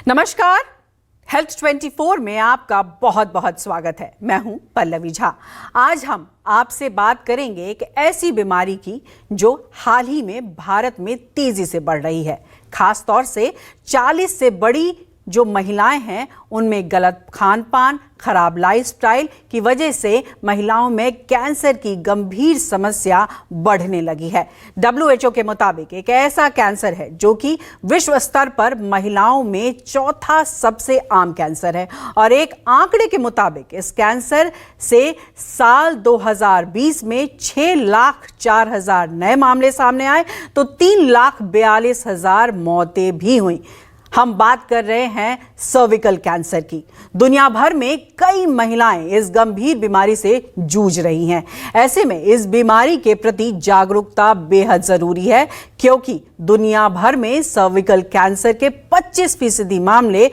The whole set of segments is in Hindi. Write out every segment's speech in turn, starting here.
नमस्कार, हेल्थ 24 में आपका बहुत बहुत स्वागत है। मैं हूं पल्लवी झा। आज हम आपसे बात करेंगे एक ऐसी बीमारी की जो हाल ही में भारत में तेजी से बढ़ रही है। खास तौर से 40 से बड़ी जो महिलाएं हैं उनमें गलत खान पान, खराब लाइफस्टाइल की वजह से महिलाओं में कैंसर की गंभीर समस्या बढ़ने लगी है। WHO के मुताबिक एक ऐसा कैंसर है जो कि विश्व स्तर पर महिलाओं में चौथा सबसे आम कैंसर है और एक आंकड़े के मुताबिक इस कैंसर से साल 2020 में 6,04,000 नए मामले सामने आए तो 3,42,000 मौतें भी हुई। हम बात कर रहे हैं सर्विकल कैंसर की। दुनिया भर में कई महिलाएं इस गंभीर बीमारी से जूझ रही हैं। ऐसे में इस बीमारी के प्रति जागरूकता बेहद जरूरी है क्योंकि दुनिया भर में सर्विकल कैंसर के 25% मामले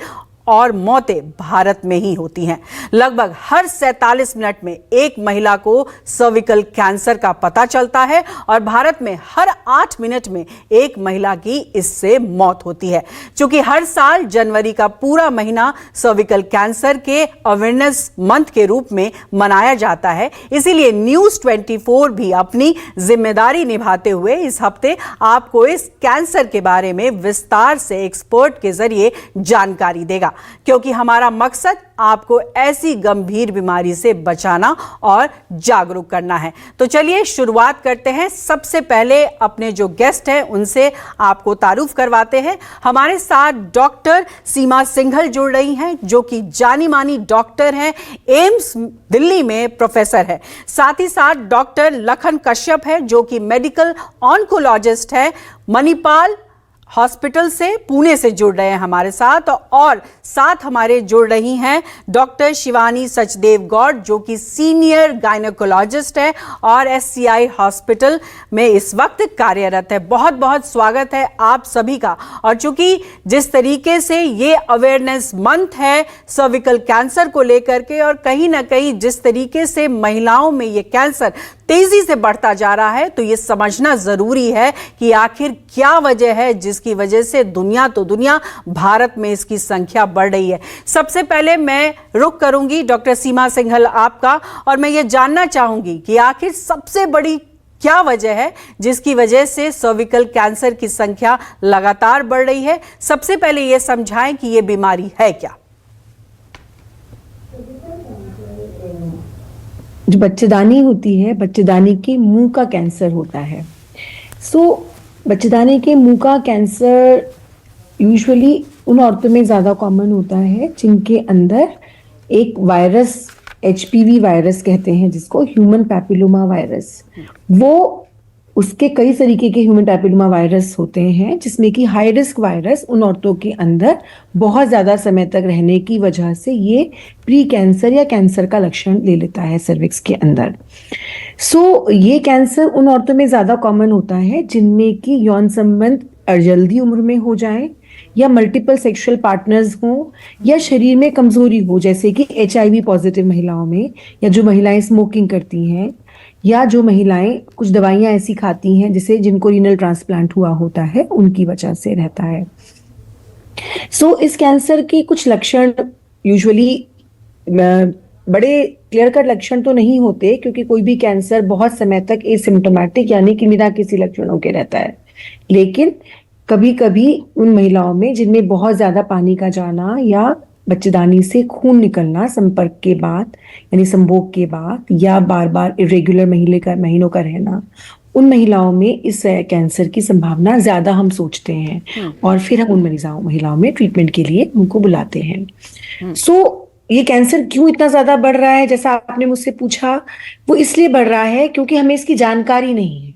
और मौतें भारत में ही होती हैं। लगभग हर 47 मिनट में एक महिला को सर्विकल कैंसर का पता चलता है और भारत में हर 8 मिनट में एक महिला की इससे मौत होती है। क्योंकि हर साल जनवरी का पूरा महीना सर्विकल कैंसर के अवेयरनेस मंथ के रूप में मनाया जाता है, इसीलिए न्यूज़ 24 भी अपनी जिम्मेदारी निभाते हुए इस हफ्ते आपको इस कैंसर के बारे में विस्तार से एक्सपर्ट के जरिए जानकारी देगा, क्योंकि हमारा मकसद आपको ऐसी गंभीर बीमारी से बचाना और जागरूक करना है। तो चलिए शुरुआत करते हैं। सबसे पहले अपने जो गेस्ट हैं उनसे आपको तारुफ करवाते हैं। हमारे साथ डॉक्टर सीमा सिंघल जुड़ रही हैं जो कि जानी मानी डॉक्टर हैं, एम्स दिल्ली में प्रोफेसर है। साथ ही साथ डॉक्टर लखन कश्यप है जो कि मेडिकल ऑन्कोलॉजिस्ट है, मणिपाल हॉस्पिटल से पुणे से जुड़ रहे हैं हमारे साथ। और साथ हमारे जुड़ रही हैं डॉक्टर शिवानी सचदेव गौड़ जो कि सीनियर गायनेकोलॉजिस्ट है और SCI हॉस्पिटल में इस वक्त कार्यरत है। बहुत बहुत स्वागत है आप सभी का। और चूंकि जिस तरीके से ये अवेयरनेस मंथ है सर्विकल कैंसर को लेकर के और कहीं ना कहीं जिस तरीके से महिलाओं में ये कैंसर तेजी से बढ़ता जा रहा है, तो ये समझना जरूरी है कि आखिर क्या वजह है जिसकी वजह से दुनिया भारत में इसकी संख्या बढ़ रही है। सबसे पहले मैं रुख करूंगी डॉक्टर सीमा सिंघल आपका और मैं ये जानना चाहूंगी कि आखिर सबसे बड़ी क्या वजह है जिसकी वजह से सर्विकल कैंसर की संख्या लगातार बढ़ रही है। सबसे पहले ये समझाएं कि ये बीमारी है क्या। जो बच्चेदानी होती है, बच्चेदानी के मुंह का कैंसर होता है। बच्चेदानी के मुंह का कैंसर यूजुअली उन औरतों में ज़्यादा कॉमन होता है जिनके अंदर एक वायरस, HPV वायरस कहते हैं जिसको, ह्यूमन पैपिलोमा वायरस, वो उसके कई तरीके के ह्यूमन पैपिलोमा वायरस होते हैं जिसमें कि हाई रिस्क वायरस उन औरतों के अंदर बहुत ज़्यादा समय तक रहने की वजह से ये प्री कैंसर या कैंसर का लक्षण ले लेता है सर्विक्स के अंदर। ये कैंसर उन औरतों में ज़्यादा कॉमन होता है जिनमें कि यौन संबंध जल्दी उम्र में हो जाए या मल्टीपल सेक्सुअल पार्टनर्स हों या शरीर में कमजोरी हो, जैसे कि HIV पॉजिटिव महिलाओं में, या जो महिलाएं स्मोकिंग करती हैं, या जो महिलाएं कुछ दवाइयां ऐसी खाती हैं जिनको रीनल ट्रांसप्लांट हुआ होता है, उनकी वजह से रहता है। इस कैंसर के कुछ लक्षण यूजुअली बड़े क्लियर कट लक्षण तो नहीं होते क्योंकि कोई भी कैंसर बहुत समय तक एसिम्प्टोमेटिक यानी कि बिना किसी लक्षणों के रहता है, लेकिन कभी कभी उन महिलाओं में जिनमें बहुत ज्यादा पानी का जाना या बच्चेदानी से खून निकलना संपर्क के बाद यानी संभोग के बाद या बार बार इरेगुलर महीनों का रहना, उन महिलाओं में इस कैंसर की संभावना ज्यादा हम सोचते हैं और फिर हम उन महिलाओं में ट्रीटमेंट के लिए उनको बुलाते हैं। ये कैंसर क्यों इतना ज्यादा बढ़ रहा है, जैसा आपने मुझसे पूछा, वो इसलिए बढ़ रहा है क्योंकि हमें इसकी जानकारी नहीं है।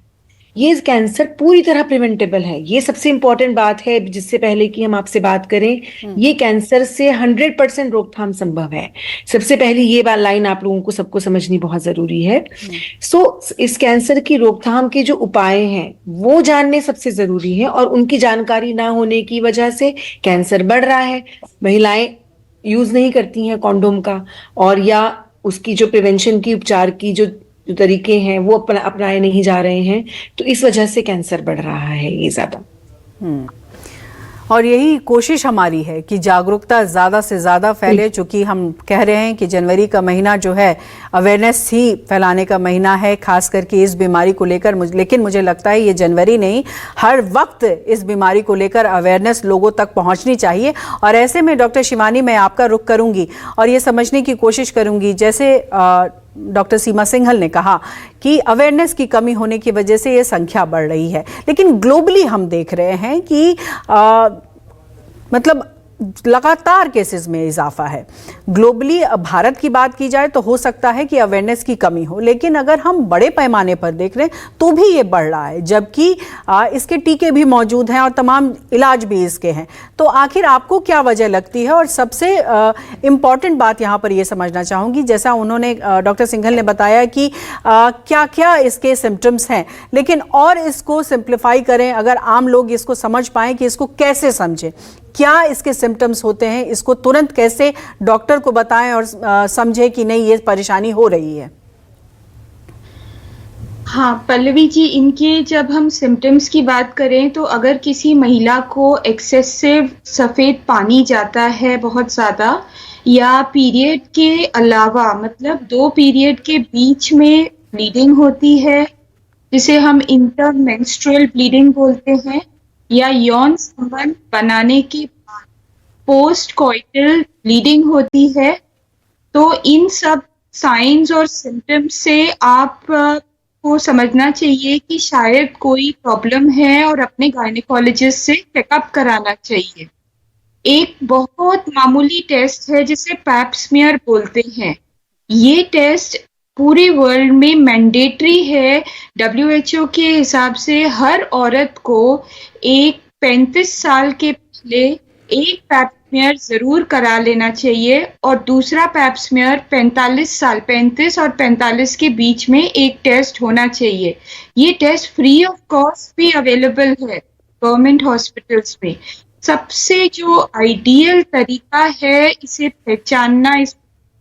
ये कैंसर पूरी तरह प्रिवेंटेबल है, ये सबसे इंपॉर्टेंट बात है जिससे पहले कि हम आपसे बात करें। ये कैंसर से 100% रोकथाम संभव है। सबसे पहले ये लाइन आप लोगों को सबको समझनी बहुत जरूरी है। इस कैंसर की रोकथाम के जो उपाय हैं वो जानने सबसे जरूरी है और उनकी जानकारी ना होने की वजह से कैंसर बढ़ रहा है। महिलाएं यूज नहीं करती हैं कॉन्डोम का, और या उसकी जो प्रिवेंशन की, उपचार की जो तरीके हैं वो अपनाए नहीं जा रहे हैं, तो इस वजह से कैंसर बढ़ रहा है ये ज्यादा। और यही कोशिश हमारी है कि जागरूकता ज़्यादा से ज़्यादा फैले, चूँकि हम कह रहे हैं कि जनवरी का महीना जो है अवेयरनेस ही फैलाने का महीना है, खास करके इस बीमारी को लेकर। लेकिन मुझे लगता है ये जनवरी नहीं, हर वक्त इस बीमारी को लेकर अवेयरनेस लोगों तक पहुंचनी चाहिए। और ऐसे में डॉक्टर शिवानी, मैं आपका रुख करूंगी और ये समझने की कोशिश करूंगी, जैसे डॉक्टर सीमा सिंघल ने कहा कि अवेयरनेस की कमी होने की वजह से ये संख्या बढ़ रही है, लेकिन ग्लोबली हम देख रहे हैं कि मतलब लगातार केसेस में इजाफा है। ग्लोबली भारत की बात की जाए तो हो सकता है कि अवेयरनेस की कमी हो, लेकिन अगर हम बड़े पैमाने पर देख रहे हैं तो भी ये बढ़ रहा है, जबकि इसके टीके भी मौजूद हैं और तमाम इलाज भी इसके हैं। तो आखिर आपको क्या वजह लगती है? और सबसे इम्पॉर्टेंट बात यहाँ पर ये समझना चाहूँगी, जैसा उन्होंने डॉक्टर सिंघल ने बताया कि क्या क्या इसके सिम्टम्स हैं, लेकिन और इसको सिंप्लीफाई करें, अगर आम लोग इसको समझ पाएँ कि इसको कैसे समझें, क्या इसके सिम्टम्स होते हैं, इसको तुरंत कैसे डॉक्टर को बताएं और समझें कि नहीं ये परेशानी हो रही है। हाँ पल्लवी जी, इनके जब हम सिम्टम्स की बात करें तो अगर किसी महिला को एक्सेसिव सफ़ेद पानी जाता है बहुत ज़्यादा, या पीरियड के अलावा मतलब 2 पीरियड के बीच में ब्लीडिंग होती है, जिसे हम इंटरमेंस्ट्रुअल ब्लीडिंग बोलते हैं, या यौन संबंध बनाने के बाद पोस्ट कॉइटल ब्लीडिंग होती है, तो इन सब साइंस और सिम्टम्स से आप को समझना चाहिए कि शायद कोई प्रॉब्लम है और अपने गायनेकोलॉजिस्ट से चेकअप कराना चाहिए। एक बहुत मामूली टेस्ट है जिसे पैप स्मीयर बोलते हैं। ये टेस्ट पूरे वर्ल्ड में मैंडेटरी है। WHO के हिसाब से हर औरत को 35 साल के पहले एक पैप स्मीयर जरूर करा लेना चाहिए और दूसरा पैप स्मीयर 35 और 45 के बीच में एक टेस्ट होना चाहिए। ये टेस्ट फ्री ऑफ कॉस्ट भी अवेलेबल है गवर्नमेंट हॉस्पिटल्स में। सबसे जो आइडियल तरीका है इसे पहचानना, इस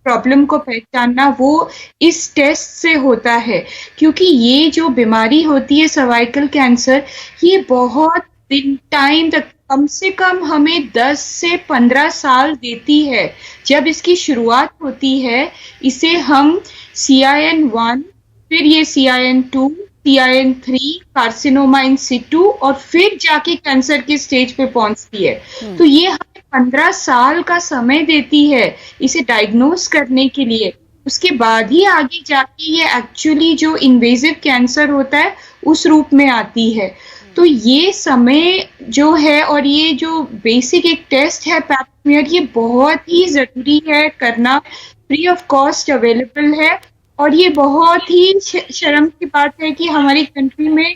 प्रॉब्लम को पहचानना, वो इस टेस्ट से होता है, क्योंकि ये जो बीमारी होती है सर्वाइकल कैंसर, ये बहुत दिन टाइम तक, कम से कम हमें 10 से 15 साल देती है। जब इसकी शुरुआत होती है इसे हम CIN1, फिर ये CIN2, CIN3, कार्सिनोमा इन सिटू, और फिर जाके कैंसर के स्टेज पे पहुंचती है। तो ये हमें 15 साल का समय देती है इसे डायग्नोस करने के लिए। उसके बाद ही आगे जाके ये एक्चुअली जो इन्वेजिव कैंसर होता है उस रूप में आती है। तो ये समय जो है और ये जो बेसिक एक टेस्ट है पैप स्मीयर, ये बहुत ही जरूरी है करना, फ्री ऑफ कॉस्ट अवेलेबल है। और ये बहुत ही शर्म की बात है कि हमारी कंट्री में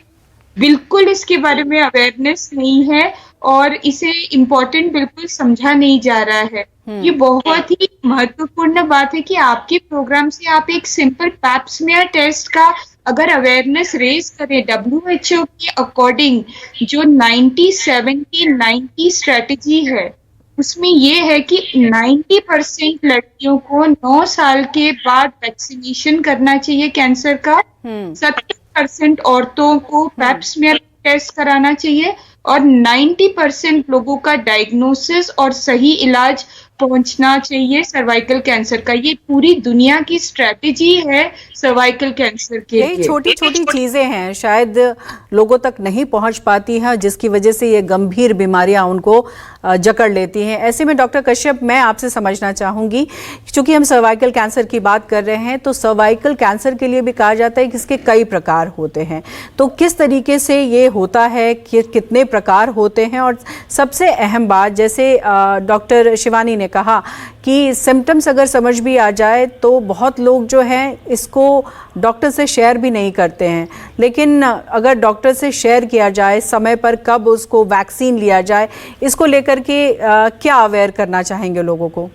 बिल्कुल इसके बारे में अवेयरनेस नहीं है और इसे इम्पोर्टेंट बिल्कुल समझा नहीं जा रहा है। ये बहुत ही महत्वपूर्ण बात है कि आपके प्रोग्राम से आप एक सिंपल पैप स्मीयर टेस्ट का अगर अवेयरनेस रेज करें। WHO के अकॉर्डिंग जो 90-70-90 स्ट्रेटेजी है उसमें ये है कि 90% लड़कियों को 9 साल के बाद वैक्सीनेशन करना चाहिए कैंसर का, 70% औरतों को पैप स्मीयर टेस्ट कराना चाहिए और 90% लोगों का डायग्नोसिस और सही इलाज पहुंचना चाहिए सर्वाइकल कैंसर का। ये पूरी दुनिया की स्ट्रेटेजी है सर्वाइकल कैंसर के लिए। छोटी छोटी चीजें हैं, शायद लोगों तक नहीं पहुंच पाती हैं, जिसकी वजह से ये गंभीर बीमारियां उनको जकड़ लेती हैं। ऐसे में डॉक्टर कश्यप, मैं आपसे समझना चाहूंगी, क्योंकि हम सर्वाइकल कैंसर की बात कर रहे हैं, तो सर्वाइकल कैंसर के लिए भी कहा जाता है कि इसके कई प्रकार होते हैं, तो किस तरीके से ये होता है, कितने प्रकार होते हैं? और सबसे अहम बात, जैसे डॉक्टर शिवानी ने कहा कि सिम्टम्स अगर समझ भी आ जाए तो बहुत लोग जो हैं इसको डॉक्टर से शेयर भी नहीं करते हैं, लेकिन अगर डॉक्टर से शेयर किया जाए समय पर, कब उसको वैक्सीन लिया जाए, इसको लेकर के क्या अवेयर करना चाहेंगे लोगों को?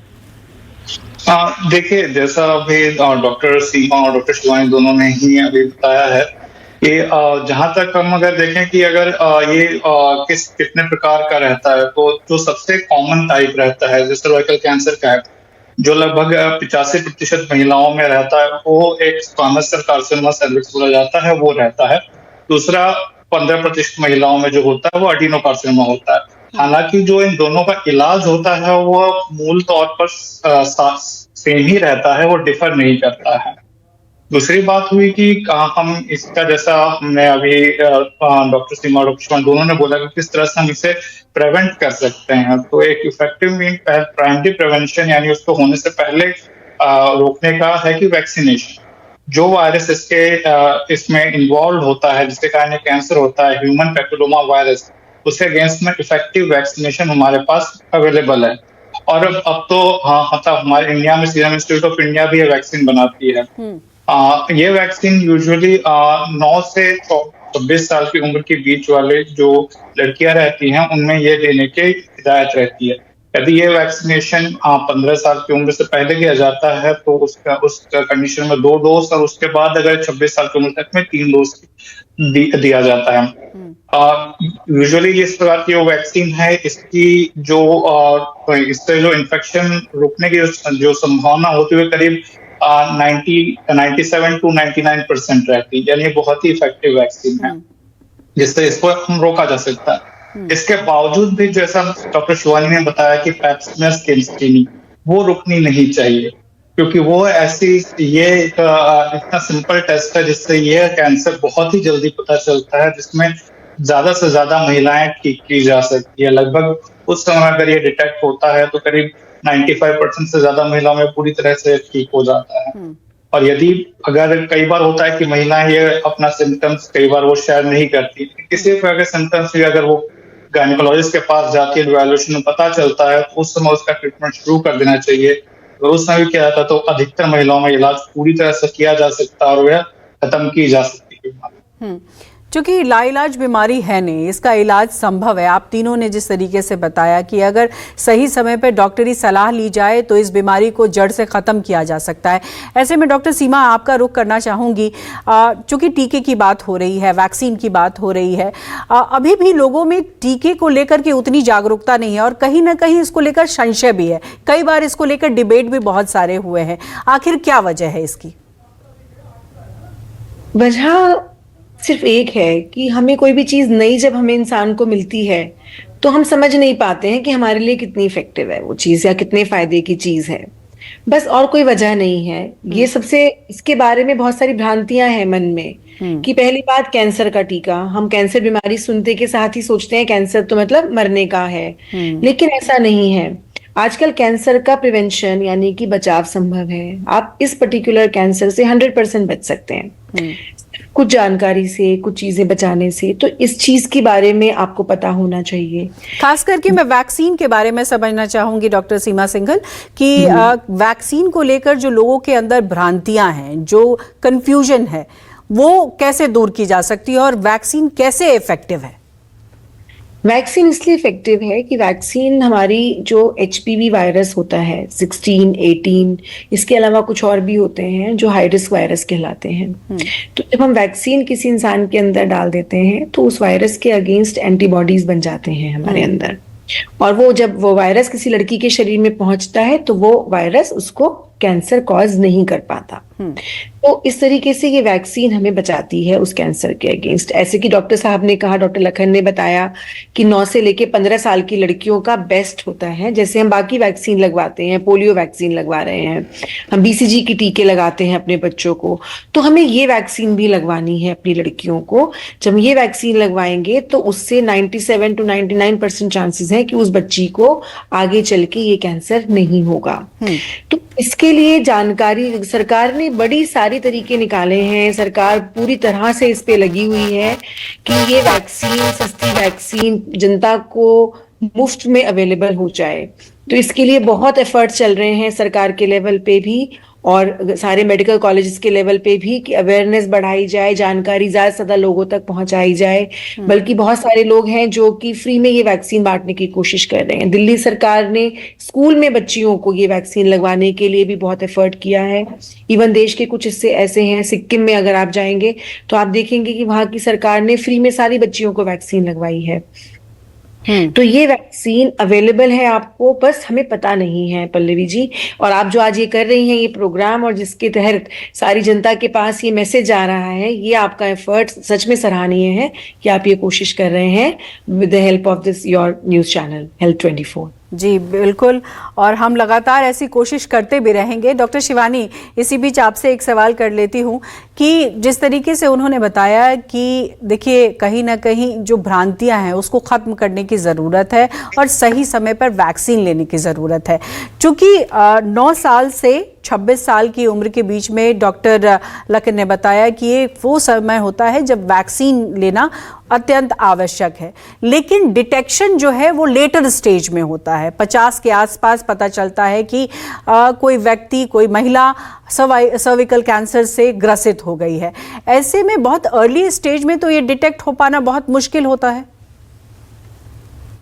देखिए, जैसा अभी डॉक्टर सीमा और डॉक्टर शिवानी दोनों ने ही अभी बताया है कि जहां तक हम अगर देखें कि अगर ये कितने प्रकार का रहता है, तो जो सबसे कॉमन टाइप रहता है जो सर्वाइकल कैंसर का है, जो लगभग 85% महिलाओं में रहता है, वो एक स्क्वामस सेल कार्सिनोमा सर्विक्स बोला जाता है, वो रहता है। दूसरा 15% महिलाओं में जो होता है वो एडिनोकार्सिनोमा होता है। हालांकि जो इन दोनों का इलाज होता है वो मूल तौर पर सेम ही रहता है, वो डिफर नहीं करता है। दूसरी बात हुई कि हम इसका, जैसा हमने अभी डॉक्टर सीमा और डॉक्टर शिवानी दोनों ने बोला कि किस तरह से हम इसे प्रिवेंट कर सकते हैं। तो एक इफेक्टिव प्राइमरी प्रिवेंशन यानी उसको होने से पहले रोकने का है कि वैक्सीनेशन। जो वायरस इसमें इन्वॉल्व होता है, जिसके कारण कैंसर होता है, ह्यूमन पैपिलोमा वायरस, उसके अगेंस्ट में इफेक्टिव वैक्सीनेशन हमारे पास अवेलेबल है। और अब तो हाँ, मतलब हमारे इंडिया में सीरम इंस्टीट्यूट ऑफ इंडिया भी ये वैक्सीन बनाती है। ये वैक्सीन यूजुअली 9 से 26 साल की उम्र के बीच वाले जो लड़कियां रहती हैं उनमें ये लेने की हिदायत रहती है। यदि ये वैक्सीनेशन 15 साल की उम्र से पहले किया जाता है तो उस कंडीशन में 2 डोज, और उसके बाद अगर 26 साल की उम्र तक में 3 डोज दिया जाता है। यूजुअली इस प्रकार की जो वैक्सीन है, इसकी इससे जो इन्फेक्शन रुकने की जो संभावना होती है करीब 97 to 99% रहती है, यानी बहुत ही इफेक्टिव वैक्सीन है जिससे इसको हम रोका जा सकता है। इसके बावजूद भी, जैसा डॉक्टर शिवानी ने बताया कि पैप्समियर स्किन स्क्रीनिंग वो रुकनी नहीं चाहिए, क्योंकि वो ये इतना सिंपल टेस्ट है जिससे ये कैंसर बहुत ही जल्दी पता चलता है, जिसमें ज्यादा से ज्यादा महिलाएं ठीक की जा सकती है। लगभग उस समय अगर ये डिटेक्ट होता है तो करीब 95% से ज्यादा महिलाओं में पूरी तरह से ठीक हो जाता है। और अगर कई बार होता है कि महिलाएं ये अपना सिम्टम्स कई बार वो शेयर नहीं करती, किसी प्रकार के सिम्टम्स भी अगर वो गायनेकोलॉजिस्ट के पास जाती है, इवैल्यूएशन में पता चलता है तो उस समय उसका ट्रीटमेंट शुरू कर देना चाहिए। अगर उस समय किया जाता तो अधिकतर महिलाओं में इलाज पूरी तरह से किया जा सकता और वह खत्म की जा सकती है। क्योंकि लाइलाज बीमारी है नहीं, इसका इलाज संभव है। आप तीनों ने जिस तरीके से बताया कि अगर सही समय पर डॉक्टरी सलाह ली जाए तो इस बीमारी को जड़ से ख़त्म किया जा सकता है। ऐसे में डॉक्टर सीमा, आपका रुख करना चाहूँगी, चूँकि टीके की बात हो रही है, वैक्सीन की बात हो रही है, अभी भी लोगों में टीके को लेकर के उतनी जागरूकता नहीं है और कहीं ना कहीं इसको लेकर संशय भी है। कई बार इसको लेकर डिबेट भी बहुत सारे हुए हैं। आखिर क्या वजह है इसकी? वजह सिर्फ एक है कि हमें कोई भी चीज नई जब हमें इंसान को मिलती है तो हम समझ नहीं पाते हैं कि हमारे लिए कितनी इफेक्टिव है वो चीज या कितने फायदे की चीज है। बस और कोई वजह नहीं है। ये सबसे इसके बारे में बहुत सारी भ्रांतियां हैं मन में कि पहली बात, कैंसर का टीका, हम कैंसर बीमारी सुनते के साथ ही सोचते हैं कैंसर तो मतलब मरने का है, लेकिन ऐसा नहीं है। आजकल कैंसर का प्रिवेंशन यानी कि बचाव संभव है। आप इस पर्टिकुलर कैंसर से 100% बच सकते हैं कुछ जानकारी से, कुछ चीजें बचाने से। तो इस चीज के बारे में आपको पता होना चाहिए। खास करके मैं वैक्सीन के बारे में समझना चाहूंगी डॉक्टर सीमा सिंघल कि वैक्सीन को लेकर जो लोगों के अंदर भ्रांतियां हैं, जो कंफ्यूजन है, वो कैसे दूर की जा सकती है और वैक्सीन कैसे इफेक्टिव है? वैक्सीन इसलिए इफेक्टिव है कि वैक्सीन हमारी जो HPV वायरस होता है 16, 18, इसके अलावा कुछ और भी होते हैं जो हाई रिस्क वायरस कहलाते हैं। तो जब हम वैक्सीन किसी इंसान के अंदर डाल देते हैं तो उस वायरस के अगेंस्ट एंटीबॉडीज बन जाते हैं हमारे अंदर, और वो जब वो वायरस किसी लड़की के शरीर में पहुंचता है तो वो वायरस उसको कैंसर कॉज नहीं कर पाता। तो इस तरीके से ये वैक्सीन हमें बचाती है उस कैंसर के अगेंस्ट। ऐसे कि डॉक्टर साहब ने कहा, डॉक्टर लखन ने बताया कि 9 से लेके 15 साल की लड़कियों का बेस्ट होता है। जैसे हम बाकी वैक्सीन लगवाते हैं, पोलियो वैक्सीन लगवा रहे हैं, हम BCG के टीके लगाते हैं अपने बच्चों को, तो हमें ये वैक्सीन भी लगवानी है अपनी लड़कियों को। जब ये वैक्सीन लगवाएंगे तो उससे 97 to 99% चांसेस है कि उस बच्ची को आगे चल के ये कैंसर नहीं होगा। तो इसके लिए जानकारी सरकार ने बड़ी सारी तरीके निकाले हैं। सरकार पूरी तरह से इस पे लगी हुई है कि ये वैक्सीन, सस्ती वैक्सीन जनता को मुफ्त में अवेलेबल हो जाए। तो इसके लिए बहुत एफर्ट चल रहे हैं सरकार के लेवल पे भी और सारे मेडिकल कॉलेजेस के लेवल पे भी कि अवेयरनेस बढ़ाई जाए, जानकारी ज्यादा से ज्यादा लोगों तक पहुंचाई जाए। बल्कि बहुत सारे लोग हैं जो कि फ्री में ये वैक्सीन बांटने की कोशिश कर रहे हैं। दिल्ली सरकार ने स्कूल में बच्चियों को ये वैक्सीन लगवाने के लिए भी बहुत एफर्ट किया है। इवन देश के कुछ हिस्से ऐसे हैं, सिक्किम में अगर आप जाएंगे तो आप देखेंगे कि वहां की सरकार ने फ्री में सारी बच्चियों को वैक्सीन लगवाई है। तो ये वैक्सीन अवेलेबल है आपको, बस हमें पता नहीं है पल्लवी जी। और आप जो आज ये कर रही हैं ये प्रोग्राम, और जिसके तहत सारी जनता के पास ये मैसेज आ रहा है, ये आपका एफर्ट सच में सराहनीय है कि आप ये कोशिश कर रहे हैं with the help of this your news channel health 24। जी बिल्कुल, और हम लगातार ऐसी कोशिश करते भी रहेंगे। डॉक्टर शिवानी, इसी बीच आपसे एक सवाल कर लेती हूँ कि जिस तरीके से उन्होंने बताया कि देखिए कहीं ना कहीं जो भ्रांतियां हैं उसको ख़त्म करने की ज़रूरत है और सही समय पर वैक्सीन लेने की ज़रूरत है। चूँकि 9 साल से 26 साल की उम्र के बीच में डॉक्टर लखन ने बताया कि ये वो समय होता है जब वैक्सीन लेना अत्यंत आवश्यक है, लेकिन डिटेक्शन जो है वो लेटर स्टेज में होता है। 50 के आसपास पता चलता है कि कोई व्यक्ति, कोई महिला सर्विकल कैंसर से ग्रसित हो गई है। ऐसे में बहुत अर्ली स्टेज में तो ये डिटेक्ट हो पाना बहुत मुश्किल होता है।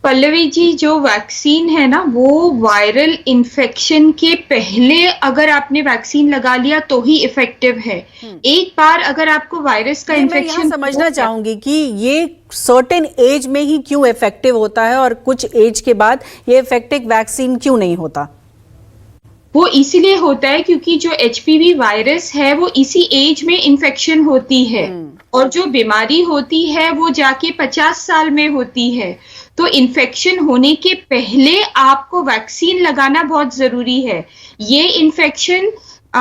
पल्लवी जी, जो वैक्सीन है ना वो वायरल इन्फेक्शन के पहले अगर आपने वैक्सीन लगा लिया तो ही इफेक्टिव है। एक बार अगर आपको वायरस का इन्फेक्शन, समझना चाहूंगी कि ये सर्टेन एज में ही क्यों इफेक्टिव होता है और कुछ एज के बाद ये इफेक्टिव वैक्सीन क्यों नहीं होता? वो इसीलिए होता है क्योंकि जो HPV वायरस है वो इसी एज में इन्फेक्शन होती है और जो बीमारी होती है वो जाके 50 साल में होती है। तो इन्फेक्शन होने के पहले आपको वैक्सीन लगाना बहुत जरूरी है। ये इन्फेक्शन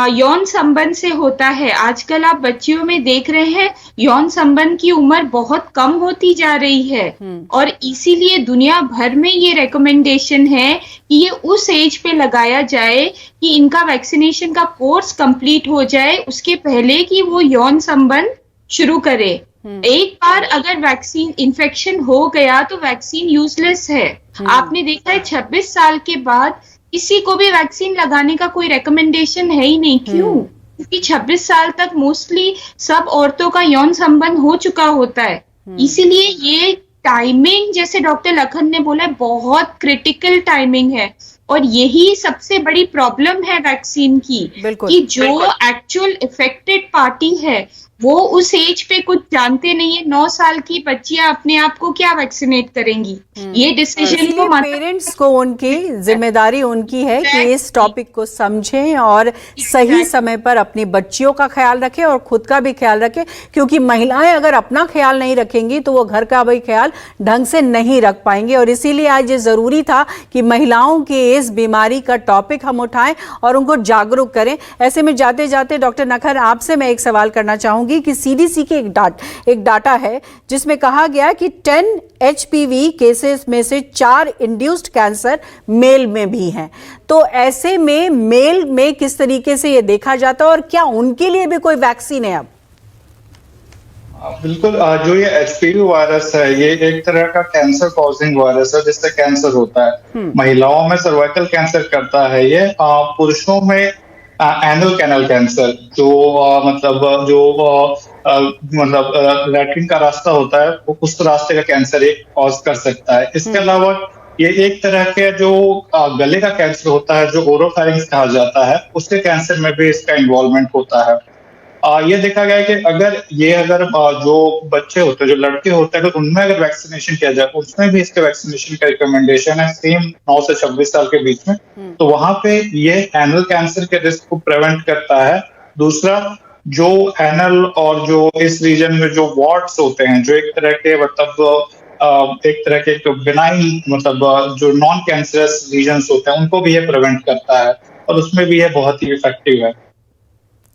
यौन संबंध से होता है। आजकल आप बच्चियों में देख रहे हैं यौन संबंध की उम्र बहुत कम होती जा रही है और इसीलिए दुनिया भर में ये रिकमेंडेशन है कि ये उस एज पे लगाया जाए कि इनका वैक्सीनेशन का कोर्स कंप्लीट हो जाए उसके पहले कि वो यौन संबंध शुरू करे। एक बार अगर वैक्सीन इन्फेक्शन हो गया तो वैक्सीन यूजलेस है। आपने देखा है 26 साल के बाद किसी को भी वैक्सीन लगाने का कोई रिकमेंडेशन है ही नहीं। क्यों? क्योंकि 26 साल तक मोस्टली सब औरतों का यौन संबंध हो चुका होता है। इसीलिए ये टाइमिंग, जैसे डॉक्टर लखन ने बोला, बहुत क्रिटिकल टाइमिंग है और यही सबसे बड़ी प्रॉब्लम है वैक्सीन की कि जो एक्चुअल इफेक्टेड पार्टी है वो उस एज पे कुछ जानते नहीं है। 9 साल की बच्चियां अपने आप को क्या वैक्सीनेट करेंगी? ये डिसीजन तो पेरेंट्स को, उनकी जिम्मेदारी उनकी है कि इस टॉपिक को समझें और सही समय पर अपनी बच्चियों का ख्याल रखें और खुद का भी ख्याल रखें, क्योंकि महिलाएं अगर अपना ख्याल नहीं रखेंगी तो वो घर का भी ख्याल ढंग से नहीं रख पाएंगे। और इसीलिए आज ये जरूरी था कि महिलाओं की इस बीमारी का टॉपिक हम उठाएं और उनको जागरूक करें। ऐसे में जाते जाते डॉक्टर नखर, आपसे मैं एक सवाल करना चाहूंगी कि CDC के एक डाटा है जिसमें कहा गया कि 10 HPV केसेस में से 4 इंड्यूस्ड कैंसर मेल में भी हैं। तो ऐसे में मेल में किस तरीके से ये देखा जाता है और क्या उनके लिए भी कोई वैक्सीन है अब? बिल्कुल, जो ये HPV वायरस है ये एक तरह का कैंसर कॉजिंग वायरस है जिससे कैंसर होता है। महिलाओं में सर्वाइकल कैंसर करता है ये, पुरुषों में एनल कैनल कैंसर जो लैट्रिन का रास्ता होता है वो उस रास्ते का कैंसर एक कॉज कर सकता है। इसके अलावा ये एक तरह के जो गले का कैंसर होता है जो ओरोफैरिंक्स कहा जाता है, उसके कैंसर में भी इसका इन्वॉल्वमेंट होता है। ये देखा गया है कि अगर जो बच्चे होते हैं, जो लड़के होते हैं, तो उनमें अगर वैक्सीनेशन किया जाए उसमें भी इसके वैक्सीनेशन का रिकमेंडेशन है सेम 9 से 26 साल के बीच में। तो वहां पे ये एनल कैंसर के रिस्क को प्रिवेंट करता है। दूसरा, जो एनल और जो इस रीजन में जो वार्ड्स होते हैं, जो एक तरह के बिनाइन जो नॉन कैंसरस रीजन्स होते हैं, उनको भी ये प्रिवेंट करता है और उसमें भी ये बहुत ही इफेक्टिव है।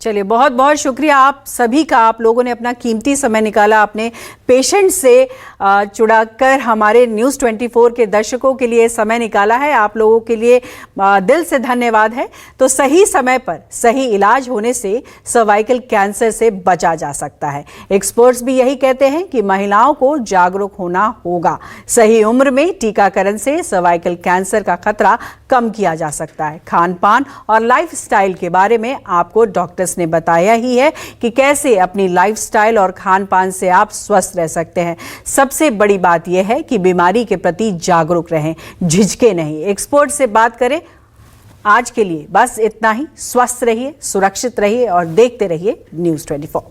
चलिए, बहुत बहुत शुक्रिया आप सभी का। आप लोगों ने अपना कीमती समय निकाला, अपने पेशेंट से जुड़कर हमारे न्यूज़ 24 के दर्शकों के लिए समय निकाला है। आप लोगों के लिए दिल से धन्यवाद है। तो सही समय पर सही इलाज होने से सर्वाइकल कैंसर से बचा जा सकता है। एक्सपर्ट्स भी यही कहते हैं कि महिलाओं को जागरूक होना होगा। सही उम्र में टीकाकरण से सर्वाइकल कैंसर का खतरा कम किया जा सकता है। खान पान और लाइफस्टाइल के बारे में आपको डॉक्टर्स ने बताया ही है कि कैसे अपनी लाइफस्टाइल और खान पान से आप स्वस्थ रह सकते हैं। सबसे बड़ी बात यह है कि बीमारी के प्रति जागरूक रहें, झिझके नहीं, एक्सपर्ट से बात करें। आज के लिए बस इतना ही। स्वस्थ रहिए, सुरक्षित रहिए और देखते रहिए न्यूज़ 24।